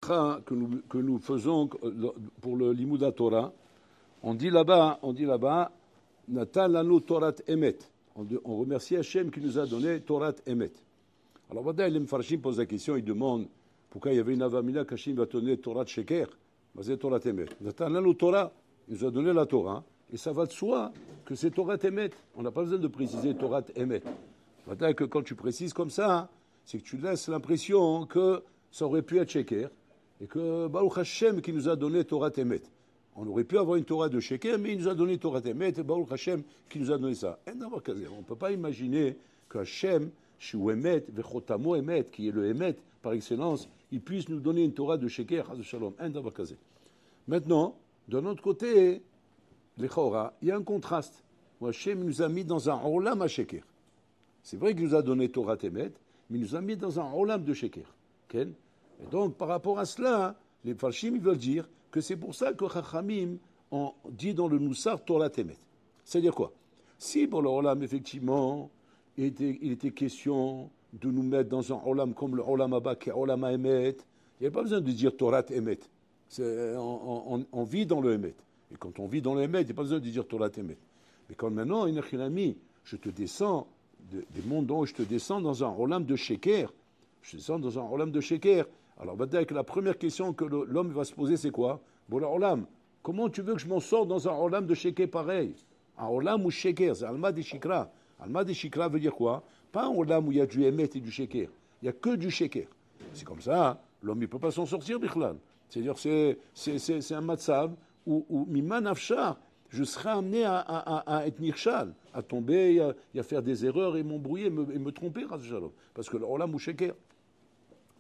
bracha que nous faisons pour le Limud Torah, on dit là-bas, Natan lanu Torat Emet. On remercie Hachem qui nous a donné Torat Emet. Alors, voilà, les Mfarshim posent la question, ils demandent pourquoi il y avait une avamina qu'Hachem va donner Torat Sheker. C'est Torat Emet. Natan lanu Torah, il nous a donné la Torah, et ça va de soi que c'est Torat Emet. On n'a pas besoin de préciser Torat Emet. Voilà que quand tu précises comme ça, c'est que tu laisses l'impression que ça aurait pu être Sheker, et que Baruch Hashem qui nous a donné Torat Emet. On aurait pu avoir une Torah de Sheker, mais il nous a donné Torah Emet, et Baruch Hashem qui nous a donné ça. On ne peut pas imaginer que Hashem, Shu Emet, Vechotamo Emet, qui est le Emet par excellence, il puisse nous donner une Torah de Sheker, Haz Shalom. Maintenant, de notre côté, il y a un contraste. Hashem nous a mis dans un Olam à Sheker. C'est vrai qu'il nous a donné Torah Emet, mais il nous a mis dans un Olam de Sheker. Et donc, par rapport à cela, les Farshim ils veulent dire que c'est pour ça que Chachamim on dit dans le Moussar Torah Emet. C'est-à-dire quoi? Si pour le Olam, effectivement, il était question de nous mettre dans un Olam comme le Olam Abba, qui est Olam Emet, il n'y a pas besoin de dire Torah Emet. On vit dans le Emet. Et quand on vit dans le Emet, il n'y a pas besoin de dire Torah Emet. Mais quand maintenant, je te descends, des mondes dont je te descends dans un Olam de Sheker, je descends dans un Olam de Sheker. Alors, la première question que l'homme va se poser, c'est quoi? Bon, Olam, comment tu veux que je m'en sorte dans un Olam de Sheker pareil? Un Olam ou Sheker, c'est Alma de Shikra. Alma de Shikra veut dire quoi? Pas un Olam où il y a du Emet et du Sheker. Il n'y a que du Sheker. C'est comme ça, l'homme ne peut pas s'en sortir, Bichlal. C'est-à-dire, c'est un matzav où Miman Afshar, je serai amené à être nirchal, à tomber, à faire des erreurs et m'embrouiller et me tromper, parce que l'Olam ou Sheker.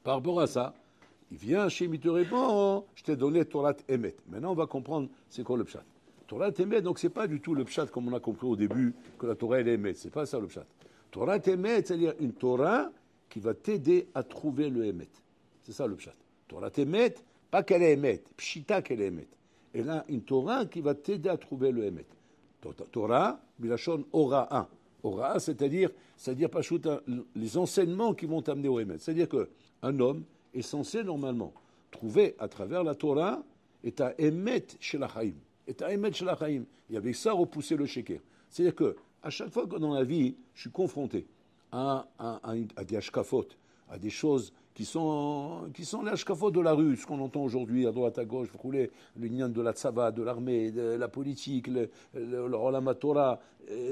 Par rapport à ça, il vient chez lui, il te répond, je t'ai donné Torah Emet. Maintenant, on va comprendre c'est quoi le pshat. Torah Emet, donc c'est pas du tout le pshat comme on a compris au début, que la Torah elle est Emet. C'est pas ça le pshat. Torah Emet, c'est-à-dire une Torah qui va t'aider à trouver le Emet. C'est ça le pshat. Torah Emet, pas qu'elle est Emet, pshita qu'elle est Emet. Et là, une Torah qui va t'aider à trouver le Emet. Torah, Milachon Ora'a. Ora'a, c'est-à-dire pas les enseignements qui vont t'amener au Emet. C'est-à-dire qu'un homme est censé normalement trouver à travers la Torah et à Emet chez la Chaim. Et à Emet chez la Chaim. Et avec ça, repousser le Sheker. C'est-à-dire qu'à chaque fois que dans la vie, je suis confronté à des hashkafot, à des choses qui sont les hashkafot de la rue, ce qu'on entend aujourd'hui à droite, à gauche, vous roulez l'union de la tzava, de l'armée, de la politique, le Olam Torah,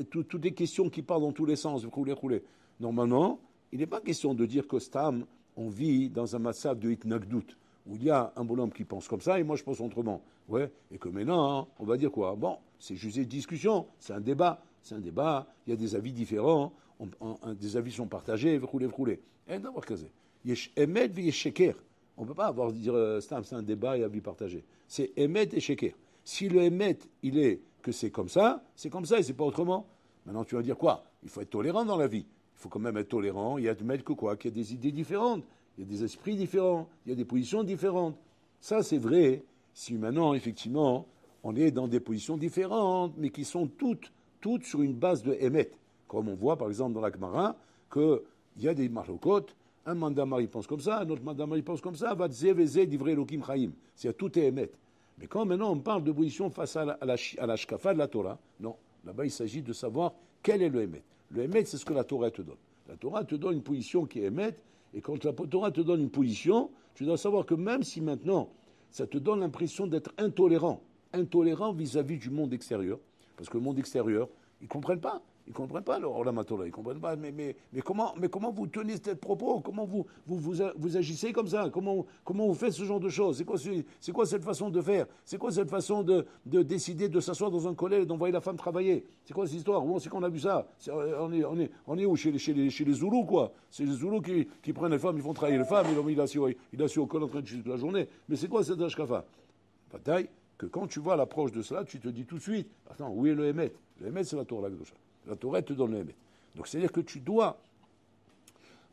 toutes des questions qui parlent dans tous les sens, vous roulez. Normalement, il n'est pas question de dire que Stam, on vit dans un matzav de Hitnagdout, où il y a un bonhomme qui pense comme ça et moi je pense autrement. Ouais, et que maintenant, on va dire quoi? Bon, c'est juste une discussion, c'est un débat, il y a des avis différents, des avis sont partagés, vous roulez. Et d'avoir casé. Yesh Emet et Sheker. On ne peut pas dire c'est un débat et avis partagé. C'est Emet et Sheker. Si le Emet, il est que c'est comme ça et c'est pas autrement. Maintenant, tu vas dire quoi? Il faut être tolérant dans la vie. Il faut quand même être tolérant et admettre que quoi? Qu'il y a des idées différentes, il y a des esprits différents, il y a des positions différentes. Ça, c'est vrai si maintenant, effectivement, on est dans des positions différentes, mais qui sont toutes sur une base de Emet. Comme on voit, par exemple, dans la Gemara, qu'il y a des marlokot, un mandamar il pense comme ça, un autre mandamar il pense comme ça, va zévézé d'ivré lokim chaim. C'est tout est émet. Mais quand maintenant on parle de position face à la shkafa de la Torah, non, là-bas il s'agit de savoir quel est le émet. Le émet, c'est ce que la Torah te donne. La Torah te donne une position qui est émet, et quand la Torah te donne une position, tu dois savoir que même si maintenant ça te donne l'impression d'être intolérant vis-à-vis du monde extérieur, parce que le monde extérieur, ils ne comprennent pas. Ils ne comprennent pas le Olam Torah, ils ne comprennent pas. Mais comment vous tenez ce propos? Comment vous agissez comme ça? Comment vous faites ce genre de choses? C'est quoi cette façon de faire? C'est quoi cette façon de décider de s'asseoir dans un collège et d'envoyer la femme travailler? C'est quoi cette histoire? Où c'est qu'on a vu ça? On est où? Chez les Zoulous, quoi. C'est les Zoulous qui prennent les femmes, ils font travailler les femmes, il est assis au col en train de chuter toute la journée. Mais c'est quoi cette hashkafa? Bataille que quand tu vois l'approche de cela, tu te dis tout de suite, attends, où est le Emet? Le Emet, c'est la Torah Kedusha. La Torah te donne le Emet. Donc c'est-à-dire que tu dois,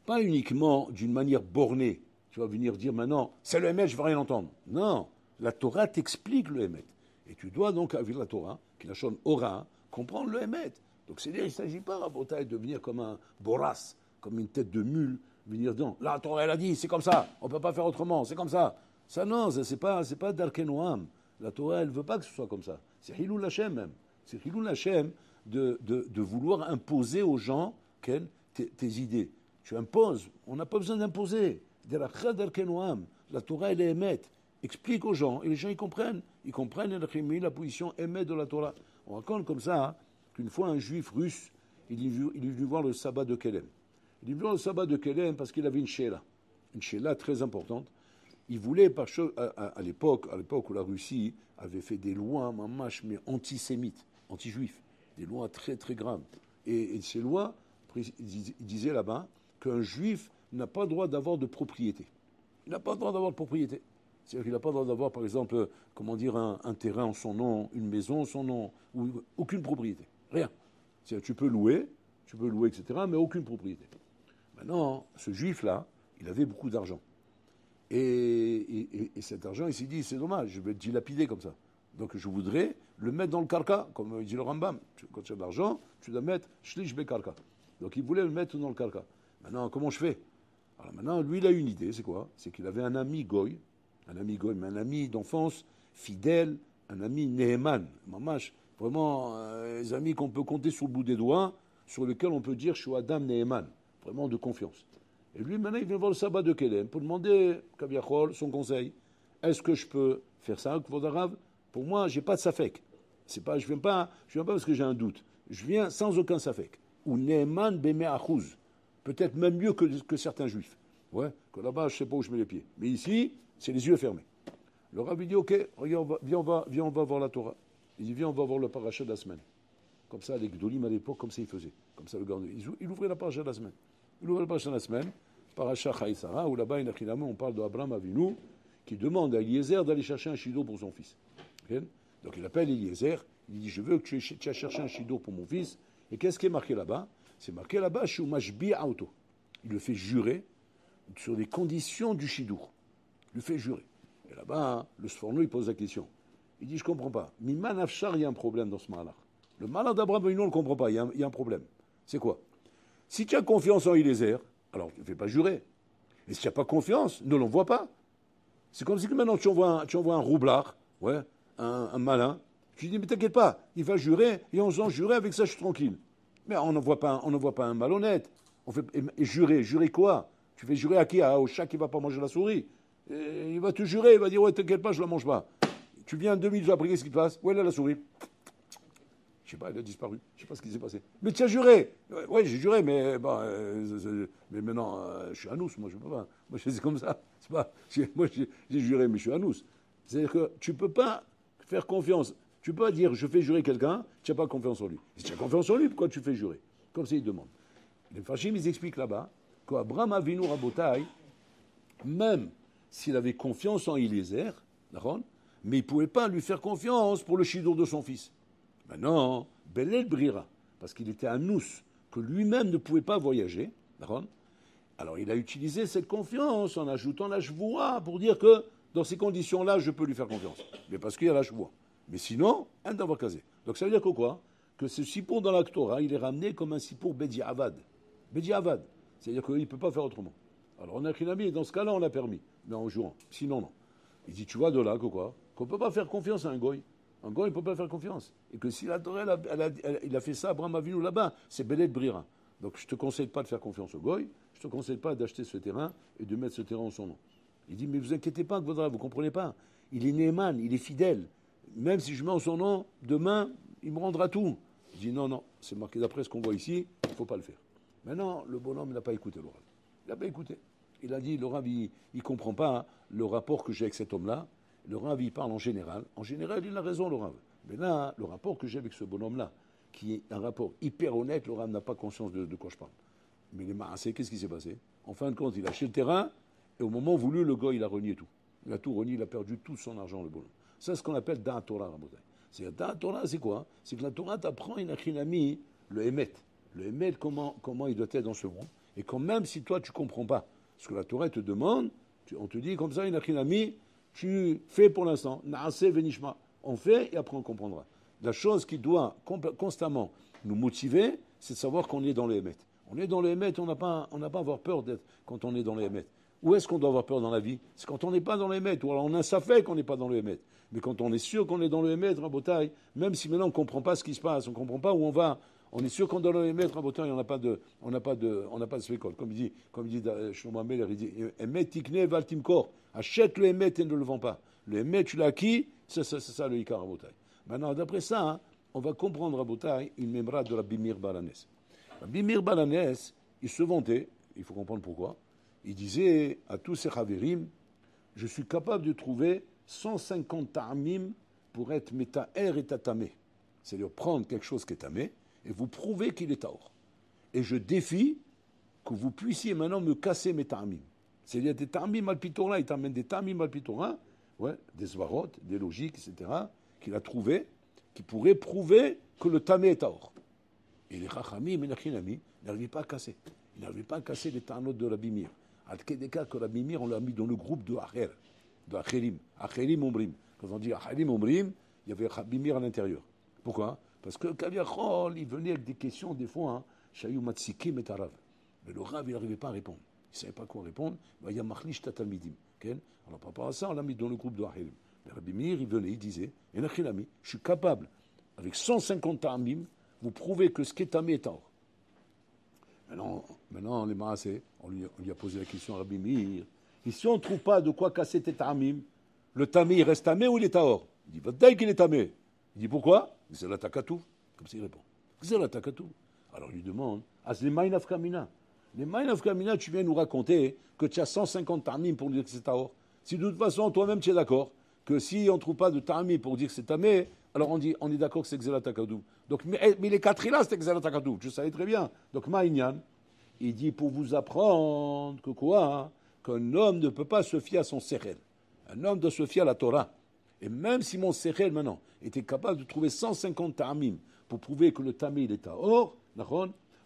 pas uniquement d'une manière bornée, tu vas venir dire maintenant, c'est le Emet, je ne veux rien entendre. Non, la Torah t'explique le Emet. Et tu dois donc, avec la Torah, qui la chonne Ora, comprendre le Emet. Donc c'est-à-dire, il ne s'agit pas, Rabotai, de venir comme un boras, comme une tête de mule, venir dire, la Torah, elle a dit, c'est comme ça, on ne peut pas faire autrement, c'est comme ça. Ça, non, c'est pas Darkei Noam. La Torah, elle ne veut pas que ce soit comme ça. C'est Hilul Hashem même. C'est Hilul Hashem de vouloir imposer aux gens tes idées. Tu imposes. On n'a pas besoin d'imposer. Darkei Noam. La Torah, elle est émette. Explique aux gens. Et les gens, ils comprennent. Ils comprennent la position émette de la Torah. On raconte comme ça qu'une fois, un juif russe, il est venu voir le sabbat de Kelem. Il est venu voir le sabbat de Kelem parce qu'il avait une sheila très importante. Il voulait, à l'époque où la Russie avait fait des lois, mais antisémites, anti-juifs, des lois très très graves. Et ces lois, il disait là-bas qu'un juif n'a pas le droit d'avoir de propriété. Il n'a pas le droit d'avoir de propriété. C'est-à-dire qu'il n'a pas le droit d'avoir, par exemple, un terrain en son nom, une maison en son nom, ou aucune propriété. Rien. C'est-à-dire tu peux louer, etc., mais aucune propriété. Maintenant, ce juif-là, il avait beaucoup d'argent. Et cet argent, il s'est dit, c'est dommage, je vais le dilapider comme ça. Donc je voudrais le mettre dans le karka, comme dit le Rambam. Quand tu as de l'argent, tu dois mettre shlish bekarka. Donc il voulait le mettre dans le karka. Maintenant, comment je fais? Alors maintenant, lui, il a une idée, c'est quoi? C'est qu'il avait un ami goy, mais un ami d'enfance, fidèle, un ami Neheman, mamash, vraiment les amis qu'on peut compter sur le bout des doigts, sur lesquels on peut dire, je suis Adam Neheman, vraiment de confiance. Et lui, maintenant, il vient voir le sabbat de Kelem pour demander, Kaviachol, son conseil. Est-ce que je peux faire ça, Kvod Arav? Pour moi, je n'ai pas de safek. Je viens pas parce que j'ai un doute. Je viens sans aucun safek. Ou Neeman Beme Achouz. Peut-être même mieux que certains juifs. Ouais, que là-bas, je ne sais pas où je mets les pieds. Mais ici, c'est les yeux fermés. Le Rav, il dit, OK, regarde, viens, on va voir la Torah. Il dit, viens, on va voir le paracha de la semaine. Comme ça, les Gdolim à l'époque, comme ça, ils faisaient. Comme ça, le gars, il ouvrait la paracha de la semaine. Il ouvrait la paracha de la semaine. Paracha Chaïsara, où là-bas, on parle d'Abraham Avinu, qui demande à Eliezer d'aller chercher un chidour pour son fils. Okay? Donc il appelle Eliezer, il dit, je veux que tu aies cherché un chidour pour mon fils. Et qu'est-ce qui est marqué là-bas? C'est marqué là-bas, Shumashbi Auto. Il le fait jurer sur les conditions du chidour. Il le fait jurer. Et là-bas, le Sforno, il pose la question. Il dit, je ne comprends pas. Miman Afshar, il y a un problème dans ce malheur. Le malheur d'Abraham Avinu, on ne le comprend pas. Il y a un problème. C'est quoi? Si tu as confiance en Eliezer, alors, tu ne fais pas jurer. Et si tu n'as pas confiance, ne l'envoie pas. C'est comme si maintenant tu envoies un roublard, ouais, un malin. Tu dis, mais t'inquiète pas, il va jurer, et en faisant jurer, avec ça, je suis tranquille. Mais on n'envoie pas un malhonnête. Et jurer quoi? Tu fais jurer à qui? Au chat qui ne va pas manger la souris. Et il va te jurer, il va dire, ouais, t'inquiète pas, je ne la mange pas. Tu viens 2 minutes après, qu'est-ce qui te passe? Ouais, là, la souris. Je sais pas, elle a disparu. Je sais pas ce qui s'est passé. Mais tu as juré. Oui, j'ai juré, mais mais maintenant, je suis anous. Moi, je peux pas. Moi, c'est comme ça. C'est pas. Moi, j'ai juré, mais je suis anous. C'est-à-dire que tu peux pas faire confiance. Tu peux pas dire, je fais jurer quelqu'un, tu n'as pas confiance en lui. Si tu as confiance en lui, pourquoi tu fais jurer? Comme ça, il demande. Les Fachim, ils expliquent là-bas qu'Abraham Avinu Rabotai, même s'il avait confiance en Eliezer, mais il ne pouvait pas lui faire confiance pour le chidour de son fils. Maintenant, Belel Brira, parce qu'il était un nous, que lui-même ne pouvait pas voyager, alors il a utilisé cette confiance en ajoutant la shvoua pour dire que dans ces conditions-là, je peux lui faire confiance. Mais parce qu'il y a la shvoua. Mais sinon, un d'avoir casé. Donc ça veut dire que quoi? Que ce sipour dans la Torah, il est ramené comme un sipour Bediavad. Bediavad. C'est-à-dire qu'il ne peut pas faire autrement. Alors on a écrit l'ami, et dans ce cas-là, on l'a permis. Mais en jouant. Sinon, non. Il dit, tu vois de là que quoi? Qu'on ne peut pas faire confiance à un goy. Un goy, il ne peut pas faire confiance. Et que si la Torah, il a fait ça, Abraham Avinu là-bas, c'est Belé de Brira. Donc je ne te conseille pas de faire confiance au goy, je ne te conseille pas d'acheter ce terrain et de mettre ce terrain en son nom. Il dit, mais vous inquiétez pas, vous ne comprenez pas. Il est Néhéman, il est fidèle. Même si je mets en son nom, demain, il me rendra tout. Il dit, non, c'est marqué d'après ce qu'on voit ici, il ne faut pas le faire. Maintenant, le bonhomme n'a pas écouté le Rav. Il n'a pas écouté. Il a dit, le Rav, il ne comprend pas le rapport que j'ai avec cet homme-là. Le Rav, il parle en général. En général, il a raison, le Rav. Mais là, le rapport que j'ai avec ce bonhomme-là, qui est un rapport hyper honnête, le Rav n'a pas conscience de quoi je parle. Mais les Maassé, qu'est-ce qui s'est passé? En fin de compte, il a acheté le terrain, et au moment voulu, le gars, il a renié tout. Il a tout renié, il a perdu tout son argent, le bonhomme. Ça, c'est ce qu'on appelle Da'at Torah, Rabotai. C'est Da'at Torah, c'est quoi? C'est que la Torah t'apprend une achinami, le Emet. Le Emet, comment il doit être dans ce monde. Et quand même si toi, tu ne comprends pas ce que la Torah te demande, on te dit comme ça, une achinami, tu fais pour l'instant, Naaseh venishma. On fait et après on comprendra. La chose qui doit constamment nous motiver, c'est de savoir qu'on est dans le Emet. On est dans le Emet, on n'a pas à avoir peur d'être quand on est dans le Emet. Où est-ce qu'on doit avoir peur dans la vie? C'est quand on n'est pas dans le Hémet, ou alors on a ça fait qu'on n'est pas dans le Hémet. Mais quand on est sûr qu'on est dans le Hémet, Rabotai, même si maintenant on ne comprend pas ce qui se passe, on ne comprend pas où on va, on est sûr qu'on est dans le Hémet, Rabotai, on n'a pas de spécole. Comme il dit Shlomo Ameler, il dit Hémet tikne val timkor. Achète le Hémet et ne le vends pas. Le Hémet, tu l'as acquis, c'est ça le Ikar, Rabotai. Maintenant, d'après ça, hein, on va comprendre, Rabotai, une mémora de Rabbi Meir Balanès. Rabbi Meir Balanès, il se vantait, il faut comprendre pourquoi. Il disait à tous ses chaverim, je suis capable de trouver 150 ta'amim pour être meta'er et tatamé. C'est-à-dire prendre quelque chose qui est tamé et vous prouver qu'il est taor. Et je défie que vous puissiez maintenant me casser mes ta'amim. C'est-à-dire des ta'amim al-pitora, il t'amène des ta'amim al-pitora, ouais, des svarot, des logiques, etc., qu'il a trouvé, qui pourraient prouver que le tamé est taor. Et les chachamim et les chinami n'arrivaient pas à casser. Ils n'arrivaient pas à casser les ta'anot de Rabbi Meir. Al-Kedeka, que Rabbi Meir, on l'a mis dans le groupe de Acher, de Acherim. Acherim Omrim. Quand on dit Acherim Omrim, il y avait Rabbi Meir à l'intérieur. Pourquoi? Parce que Kaviachol, il venait avec des questions, des fois, Shayou Matsikim et Arav. Mais le Rav, il n'arrivait pas à répondre. Il ne savait pas quoi répondre. Il y a Machlish Tatalmidim. Alors, par rapport à ça, on l'a mis dans le groupe de Acherim. Mais Rabbi Meir, il venait, il disait, et Nachilami, je suis capable, avec 150 ta'amim, vous prouver que ce qui est tamé est taor. Maintenant, les Maasé, on lui a posé la question à Rabbi Meir. Et si on ne trouve pas de quoi casser tes ta'amim, le tamé, il reste tamé ou il est taor? Il dit, Vadaï qu'il est tamé. Il dit, pourquoi? Il dit, c'est la takatou. Comme ça, il répond. C'est la takatou. Alors, il lui demande, c'est les maïnaf kamina. Les maïnaf kamina, tu viens nous raconter que tu as 150 ta'amim pour dire que c'est taor. Si de toute façon, toi-même, tu es d'accord que si on ne trouve pas de ta'amim pour dire que c'est tamé, alors on est d'accord que c'est Xela Takadou. Donc, mais les quatre là, c'est Xela Takadou. Je savais très bien. Donc, Maïnian, il dit pour vous apprendre que quoi? Hein, qu'un homme ne peut pas se fier à son sechel. Un homme doit se fier à la Torah. Et même si mon sechel, maintenant, était capable de trouver 150 ta'amim pour prouver que le tamé, il est à or,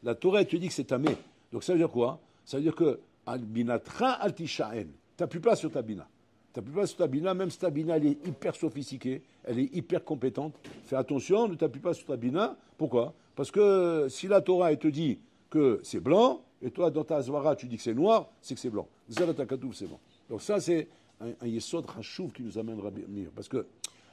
la Torah, te dit que c'est tamé. Donc, ça veut dire quoi? Ça veut dire que Albinatra Altisha'en. Tu n'as plus place sur ta bina. Tu n'as plus place sur ta bina, même si ta bina, elle est hyper sophistiquée, elle est hyper compétente. Fais attention, ne t'appuie pas sur ta bina. Pourquoi? Parce que si la Torah, elle te dit que c'est blanc, et toi, dans ta Zvara, tu dis que c'est noir, c'est que c'est blanc. Zalatakadouf, c'est blanc. Donc ça, c'est un yesod rachouv qui nous amène Rabbi Meir. Parce que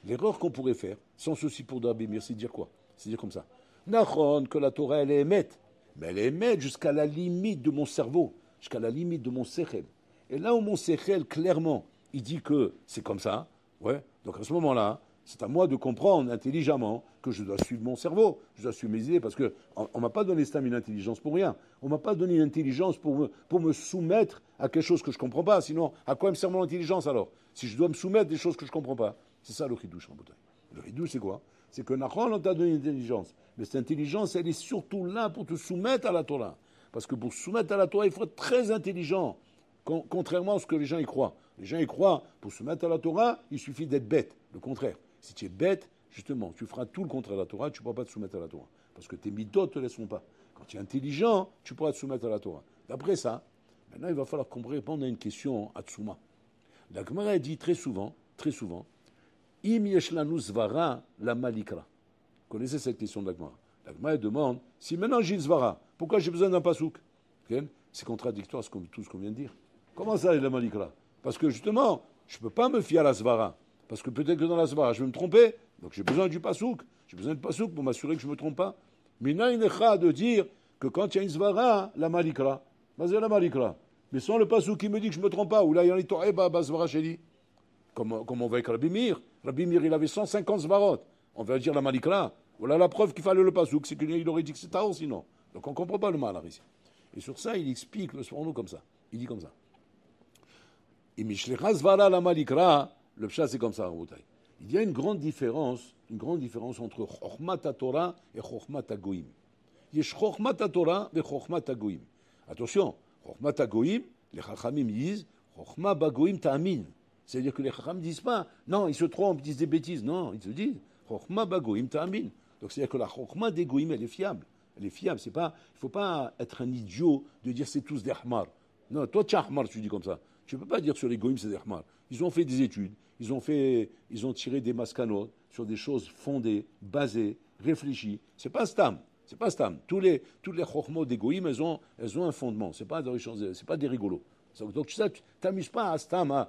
l'erreur qu'on pourrait faire, sans souci pour Rabbi Meir, c'est de dire quoi? C'est de dire comme ça. Nachon, que la Torah, elle est émette. Mais elle est émette jusqu'à la limite de mon cerveau, jusqu'à la limite de mon sechel. Et là où mon sechel, clairement, il dit que c'est comme ça, ouais. Donc à ce moment-là, c'est à moi de comprendre intelligemment que je dois suivre mon cerveau, je dois suivre mes idées, parce qu'on ne m'a pas donné une intelligence pour rien. On ne m'a pas donné une intelligence pour me soumettre à quelque chose que je ne comprends pas. Sinon, à quoi me sert mon intelligence alors? Si je dois me soumettre à des choses que je ne comprends pas. C'est ça le chidouche, Rabotai. Le chidouche, c'est quoi? C'est que Nachon, on t'a donné une intelligence. Mais cette intelligence, elle est surtout là pour te soumettre à la Torah. Parce que pour se soumettre à la Torah, il faut être très intelligent. Contrairement à ce que les gens y croient. Les gens y croient, pour se mettre à la Torah, il suffit d'être bête. Le contraire. Si tu es bête, justement, tu feras tout le contraire à la Torah, tu ne pourras pas te soumettre à la Torah. Parce que tes midot ne te laisseront pas. Quand tu es intelligent, tu pourras te soumettre à la Torah. D'après ça, maintenant, il va falloir qu'on réponde à une question à Tsuma. La Gemara dit très souvent, Im yeshlanu zvara la malikra. Vous connaissez cette question de la Gemara. La Gemara demande, si maintenant j'ai une zvara, pourquoi j'ai besoin d'un pasouk? C'est contradictoire tout ce qu'on vient de dire. Comment ça, la malikra? Parce que justement, je ne peux pas me fier à la svara. Parce que peut-être que dans la svara, je vais me tromper. Donc j'ai besoin du pasouk. J'ai besoin de pasouk pour m'assurer que je ne me trompe pas. Mais il y a de dire que quand il y a une svara, la malikra. C'est la malikra. Mais sans le pasouk qui me dit que je ne me trompe pas, ou là il y a une to'eba, svara chéri. Comme on va avec Rabbi Meir. Rabbi Meir, il avait 150 svarot. On va dire la malikra. Voilà la preuve qu'il fallait le pasouk. C'est qu'il aurait dit que c'est taor sinon. Donc on ne comprend pas le mal ici. Et sur ça, il explique le Sforno comme ça. Il dit comme ça. Le pshat, c'est comme ça, il y a une grande différence entre Chokhmat Torah et Chokhmat Goïm. Il y a Chokhmat Torah et Chokhmat Goïm. Attention, Chokhmat Goïm, les Chachamim disent Chokhmat Bagoïm Ta'amin. C'est-à-dire que les Chachamim ne disent pas, non, ils se trompent, ils disent des bêtises. Non, ils se disent Chokhmat Bagoïm Ta'amin. Donc c'est-à-dire que la Chokhmat des Goïm, elle est fiable. Elle est fiable. Il ne faut pas être un idiot de dire c'est tous des Ahmar. Non, toi, tu es Ahmar, tu dis comme ça. Tu ne peux pas dire sur les goïms, c'est des Ahmar. Ils ont fait des études, ils ont tiré des maskanotes sur des choses fondées, basées, réfléchies. C'est pas stam. C'est pas stam. Toutes les chokhmot des goïms, elles ont un fondement. C'est pas des rigolos. Donc tu t'amuses pas à Stam.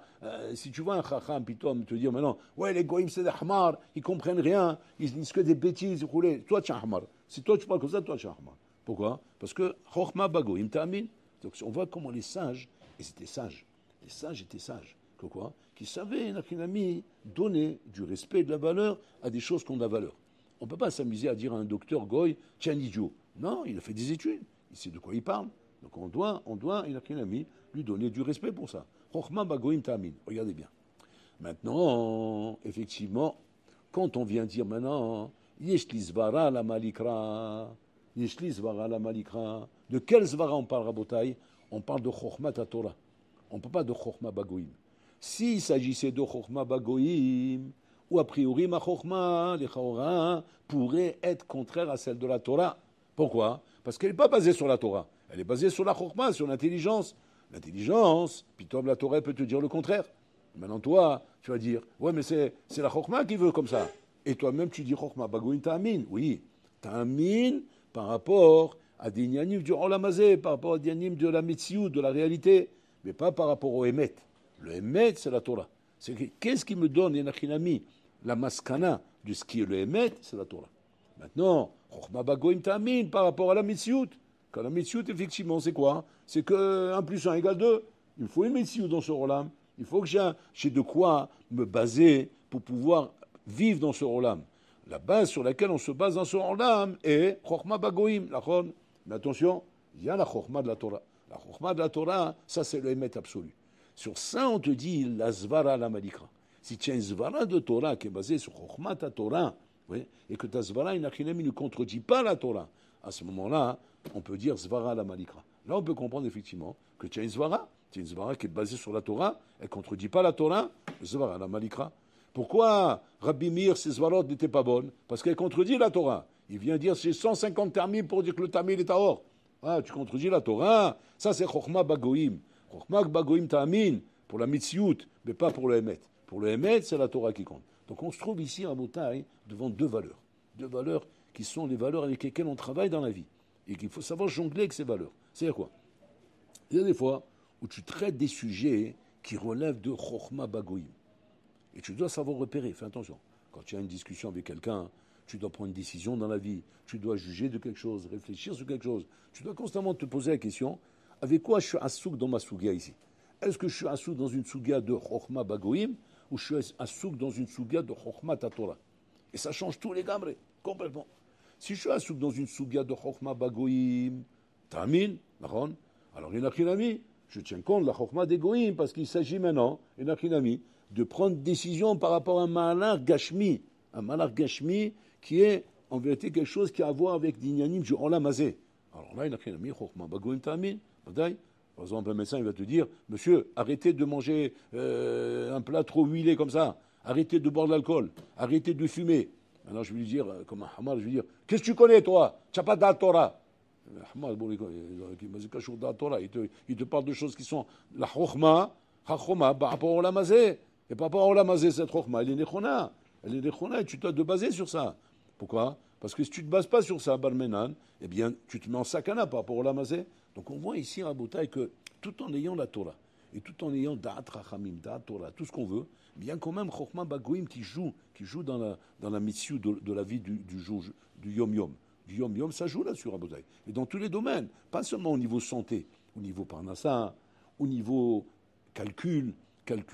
Si tu vois un chacham, pitom, te dire maintenant, ouais, les goïms, c'est des hamar, ils comprennent rien, ils disent que des bêtises, roulés. Toi, tu es un hamar. Si toi, tu parles comme ça, toi, tu es un hamar. Pourquoi? Parce que chokhma bagoïm ta'amin. Donc on voit comment les sages, et c'était sages, les sages étaient sages. Que quoi? Qui savaient, Nachinami, donner du respect et de la valeur à des choses qui ont de la valeur. On ne peut pas s'amuser à dire à un docteur Goy, tu es un idiot. Non, il a fait des études, il sait de quoi il parle. Donc on doit, Nachinami, lui donner du respect pour ça. Chokhma bagoïm ta'amin. Regardez bien. Maintenant, effectivement, quand on vient dire maintenant, Yeshli zvara la malikra, Yeshli zvara la malikra, de quel zvara on parle, Rabotai? On parle de Chokhma Torah. On ne parle pas de Chokhma bagoïm. S'il s'agissait de Chokhma bagoïm, ou a priori ma Chokhma, les Chaora, pourrait être contraire à celle de la Torah. Pourquoi? Parce qu'elle n'est pas basée sur la Torah. Elle est basée sur la Chokhma, sur l'intelligence. L'intelligence, puis toi, la Torah peut te dire le contraire. Maintenant, toi, tu vas dire, ouais, mais c'est la Chokhma qui veut comme ça. Et toi-même, tu dis Chokhma bagoïm ta'amin. Oui, ta'amin par rapport à des nianim du Olamazé, par rapport à des nianim de la Metziou, de la réalité, mais pas par rapport au Emet. Le Emet, c'est la Torah. Qu'est-ce qui me donne, Yenachinami, la maskana de ce qui est le Emet, c'est la Torah. Maintenant, Chokhma bagoïm ta'amin par rapport à la Metziou. Quand la Metziou, effectivement, c'est quoi? C'est que 1 plus 1 égale 2. Il faut une Metziou dans ce Olam. Il faut que j'ai de quoi me baser pour pouvoir vivre dans ce Olam. La base sur laquelle on se base dans ce Olam est Chokhma bagoïm. Mais attention, il y a la Chokhma de la Torah. La Chokhma de la Torah, ça c'est le Emet absolu. Sur ça, on te dit la Zvara la Malikra. Si tu as une Zvara de Torah qui est basée sur Chokhma ta Torah, oui, et que ta Zvara Inachinami ne contredit pas la Torah, à ce moment-là, on peut dire Zvara la Malikra. Là, on peut comprendre effectivement que tu as une Zvara. C'est une Zvara qui est basée sur la Torah, elle ne contredit pas la Torah, Zvara la Malikra. Pourquoi Rabbi Meir, ses Zvarot n'étaient pas bonnes? Parce qu'elle contredit la Torah. Il vient dire c'est 150 termines pour dire que le tamil est à or. Ah, tu contredis la Torah. Ça, c'est Chokhma bagoïm. Chokhma bagoïm ta'amin pour la mitziout, mais pas pour le Emet. Pour le Emet, c'est la Torah qui compte. Donc on se trouve ici à Botaï devant deux valeurs. Deux valeurs qui sont les valeurs avec lesquelles on travaille dans la vie. Et qu'il faut savoir jongler avec ces valeurs. C'est-à-dire quoi? Il y a des fois où tu traites des sujets qui relèvent de Chokhma bagoïm. Et tu dois savoir repérer, fais attention. Quand tu as une discussion avec quelqu'un, tu dois prendre une décision dans la vie, tu dois juger de quelque chose, réfléchir sur quelque chose. Tu dois constamment te poser la question, avec quoi je suis assouk dans ma sougia ici? Est-ce que je suis assouk dans une sougia de Chokhma bagoïm ou je suis assouk dans une sougia de Chokhma Torah? Et ça change tous les gamres, complètement. Si je suis assouk dans une sougia de Chokhma bagoïm, ta'amin, alors Inachinami, je tiens compte de la Chokhma des goïm parce qu'il s'agit maintenant, Inachinami, de prendre décision par rapport à un malheur gashmi qui est en vérité quelque chose qui a à voir avec l'inyanim du olamazé. Alors là, il a mis chokhma bagoïm ta'amin. Par exemple, un médecin il va te dire, monsieur, arrêtez de manger un plat trop huilé comme ça, arrêtez de boire de l'alcool, arrêtez de fumer. Alors je vais lui dire, comme un hamar, je vais lui dire, qu'est-ce que tu connais toi? Tu n'as pas de Torah. Il te parle de choses qui sont la chokhma par rapport au olamazé. Et par rapport à Olamazé, cette Chokhma, elle est nechona. Elle est nechona et tu dois te baser sur ça. Pourquoi? Parce que si tu ne te bases pas sur ça, Barmenan, eh bien, tu te mets en sakana par rapport à Olamazé. Donc on voit ici, Rabotai, que tout en ayant la Torah, et tout en ayant Da'at Rachamim, Da'at Torah, tout ce qu'on veut, bien quand même Chokhma Bagoïm qui joue dans la mission de la vie du Yom-Yom. Du Yom-Yom, ça joue là-dessus, Rabotai. Et dans tous les domaines, pas seulement au niveau santé, au niveau parnassa, au niveau calcul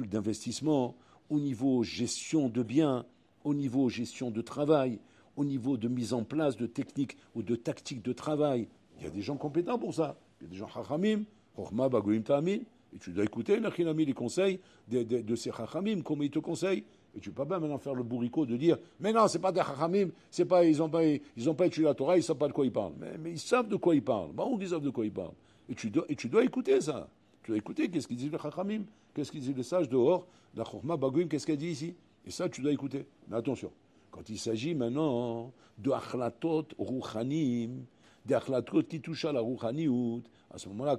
d'investissement, au niveau gestion de biens, au niveau gestion de travail, au niveau de mise en place de techniques ou de tactiques de travail. Il y a des gens compétents pour ça. Il y a des gens chachamim, chokhma bagoïm ta'amin, et tu dois écouter les conseils de ces chachamim, comment ils te conseillent. Et tu ne peux pas maintenant faire le bourricot de dire mais non, c'est pas des chachamim, c'est pas, ils n'ont pas étudié la Torah, ils ne savent pas de quoi ils parlent. Mais ils savent de quoi ils parlent. Bon, ils savent de quoi ils parlent. Et tu dois écouter ça. Tu dois écouter qu'est-ce qu'ils disent le chachamim, qu'est-ce qu'ils disent les sages dehors, la chokhma bagoïm, qu'est-ce qu'elle dit ici. Et ça, tu dois écouter. Mais attention, quand il s'agit maintenant de achlatot ruchanim, des achlatot qui touchent à la ruchaniout, à ce moment-là,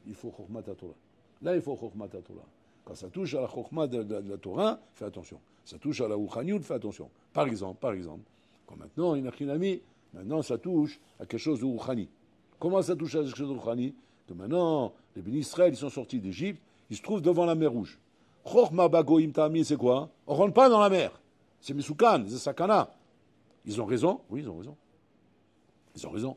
il faut chokhma ta Torah. Là, il faut chokhma ta Torah. Quand ça touche à la chokhma de la Torah, fais attention. Ça touche à la ruchaniout, fais attention. Par exemple, quand maintenant, maintenant ça touche à quelque chose de ruchani. Comment ça touche à quelque chose de ruchani? que maintenant, les bénis Israël, ils sont sortis d'Égypte, ils se trouvent devant la mer Rouge. Chochma bagoim ta'amin, c'est quoi? On ne rentre pas dans la mer. C'est Mesoukan, c'est Sakana. Ils ont raison? Oui, ils ont raison. Ils ont raison.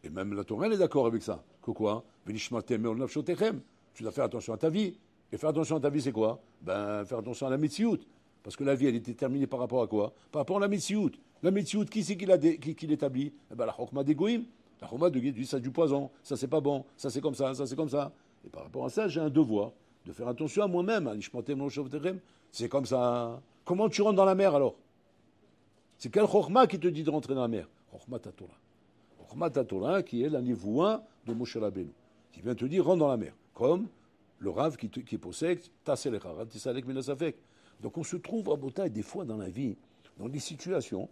Et même la Torah, elle est d'accord avec ça. Que quoi? Tu dois faire attention à ta vie. Et faire attention à ta vie, c'est quoi? Ben, faire attention à la Metsiout. Parce que la vie, elle est déterminée par rapport à quoi? Par rapport à la Metsiout. La Metsiout, qui c'est qui l'établit? Eh ben, la Chokhma des Goïm. La Chokhma de dit ça c'est du poison, ça c'est pas bon, ça c'est comme ça c'est comme ça. Et par rapport à ça, j'ai un devoir de faire attention à moi-même. C'est comme ça. Comment tu rentres dans la mer alors? C'est quel Chokhma qui te dit de rentrer dans la mer? Chokhma Tatora. Chokhma Tatora, qui est la névoie de Moshe Rabbeinu, qui vient te dire rentre dans la mer. Comme le Rav qui possède Tasselechara, Tissalek Menasafek. Donc on se trouve à Botaï des fois dans la vie, dans des situations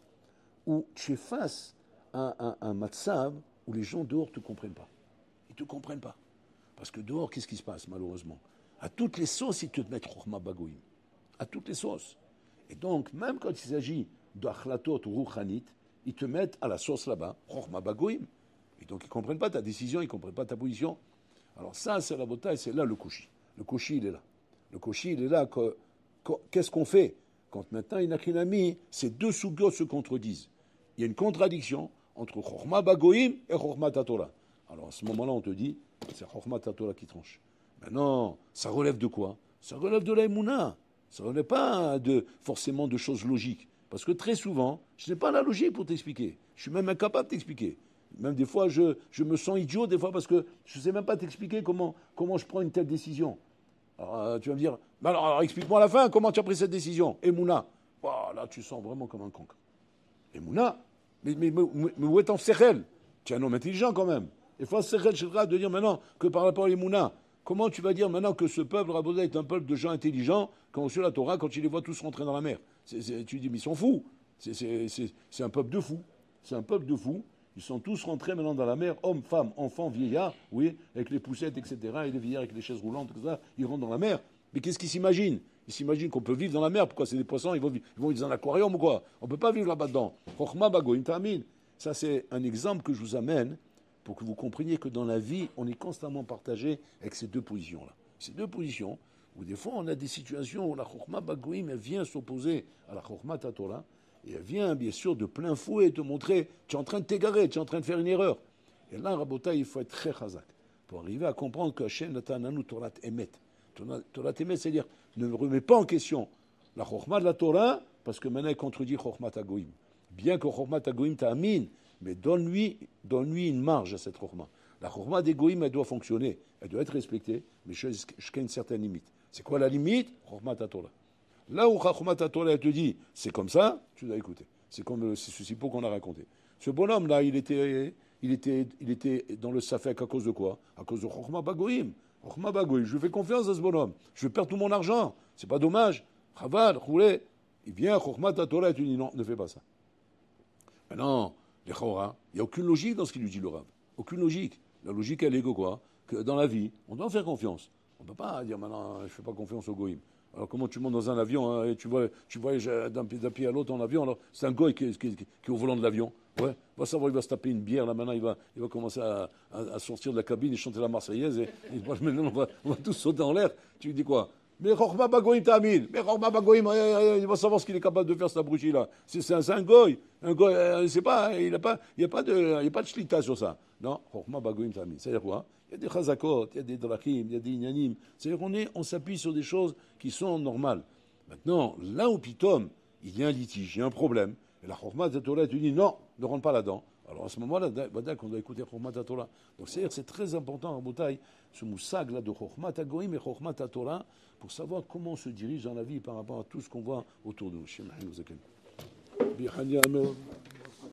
où tu es face à un matzav où les gens dehors ne te comprennent pas. Ils ne te comprennent pas. Parce que dehors, qu'est-ce qui se passe malheureusement? À toutes les sauces, ils te mettent Chokhma Bagoïm. À toutes les sauces. Et donc, même quand il s'agit d'Achlatot ou Rouchanit, ils te mettent à la sauce là-bas, Chokhma Bagoïm. Et donc, ils ne comprennent pas ta décision, ils ne comprennent pas ta position. Alors ça, c'est la bataille, c'est là le Koshi. Le Koshi, il est là. Le Koshi, il est là. Qu'est-ce qu'on fait? Quand maintenant, Inachinami, ces deux sougyots se contredisent. Il y a une contradiction entre Chokhma Bagoïm et Chokhma Tatora. Alors à ce moment-là, on te dit, c'est Chokhma Tatora qui tranche. Maintenant, ça relève de quoi? Ça relève de l'aïmouna. Ça ne relève pas forcément de choses logiques. Parce que très souvent, je n'ai pas la logique pour t'expliquer. Je suis même incapable de t'expliquer. Même des fois, je me sens idiot, des fois, parce que je ne sais même pas t'expliquer comment je prends une telle décision. Alors, tu vas me dire, alors explique-moi à la fin, comment tu as pris cette décision? Emouna. Oh, là, tu sens vraiment comme un cancre. Emouna? Mais où est ton Sechel? Tu es un homme intelligent quand même. Il faut Sechel Shilra de dire maintenant que par rapport à Emouna, comment tu vas dire maintenant que ce peuple, Raboda, est un peuple de gens intelligents quand on suit la Torah, quand tu les vois tous rentrer dans la mer? Tu dis, mais ils sont fous. C'est un peuple de fous. C'est un peuple de fous. Ils sont tous rentrés maintenant dans la mer, hommes, femmes, enfants, vieillards, oui, avec les poussettes, etc., et les vieillards avec les chaises roulantes, tout ça, ils rentrent dans la mer. Mais qu'est-ce qu'ils s'imaginent? Ils s'imaginent qu'on peut vivre dans la mer. Pourquoi? C'est des poissons, ils vont vivre dans un aquarium ou quoi? On ne peut pas vivre là-bas dedans. Chokhma bagoïm ta'amin. Ça, c'est un exemple que je vous amène pour que vous compreniez que dans la vie, on est constamment partagé avec ces deux positions-là. Ces deux positions où des fois, on a des situations où la Chokhma bagoïm vient s'opposer à la Chokhma tatora. Et elle vient, bien sûr, de plein fouet te montrer, tu es en train de t'égarer, tu es en train de faire une erreur. Et là, Rabota, il faut être très chazak pour arriver à comprendre que Hachem Natananu Torat Emet. Torat Emet, c'est-à-dire, ne remets pas en question la Chokhma de la Torah, parce que maintenant, elle contredit Chokhma Tagoïm. Bien que Chokhma Tagoïm t'amine, mais donne-lui une marge à cette Chokhma. La Chokhma des Goïm, elle doit fonctionner, elle doit être respectée, mais jusqu'à une certaine limite. C'est quoi la limite? Chokhma Torah. Là où Chokhma Torah te dit, c'est comme ça, tu dois écouter. C'est comme ce suppôt qu'on a raconté. Ce bonhomme-là, il était dans le Safek à cause de quoi? À cause de Chokhma Bagoïm. Chokhma Bagoïm, je lui fais confiance à ce bonhomme. Je vais perdre tout mon argent. C'est pas dommage. Chaval, roulé. Il vient, Chokhma Torah, et tu dis non, ne fais pas ça. Maintenant, les Chora, il n'y a aucune logique dans ce qu'il lui dit le Rav. Aucune logique. La logique, elle est que quoi? Que dans la vie, on doit faire confiance. On ne peut pas dire maintenant, je ne fais pas confiance au Goïm. Alors comment tu montes dans un avion hein, et tu voyages d'un pied à l'autre en avion, alors c'est un goy qui est au volant de l'avion. Ouais, va savoir, il va se taper une bière là maintenant, il va commencer à sortir de la cabine et chanter la Marseillaise et maintenant on va tous sauter en l'air. Tu lui dis quoi? Mais Chokhma Bagoïm Tamil, mais Chokhma Bagoïm, il va savoir ce qu'il est capable de faire cet abruti là. C'est un goy, c'est pas, il n'y a pas de shlita sur ça. Non, Chokhma Bagoïm Tamil, c'est-à-dire quoi? Il y a des chazakot, il y a des drachim, il y a des inyanim. C'est-à-dire qu'on s'appuie sur des choses qui sont normales. Maintenant, là où pitom, il y a un litige, il y a un problème, et la Chokhma Torah, tu dis non, ne rentre pas là-dedans. Alors à ce moment-là, on doit écouter Chokhma Torah. Donc c'est-à-dire c'est très important en Botaï, ce moussag là de Chokhma Goïm et Chokhma Torah, pour savoir comment on se dirige dans la vie par rapport à tout ce qu'on voit autour de nous.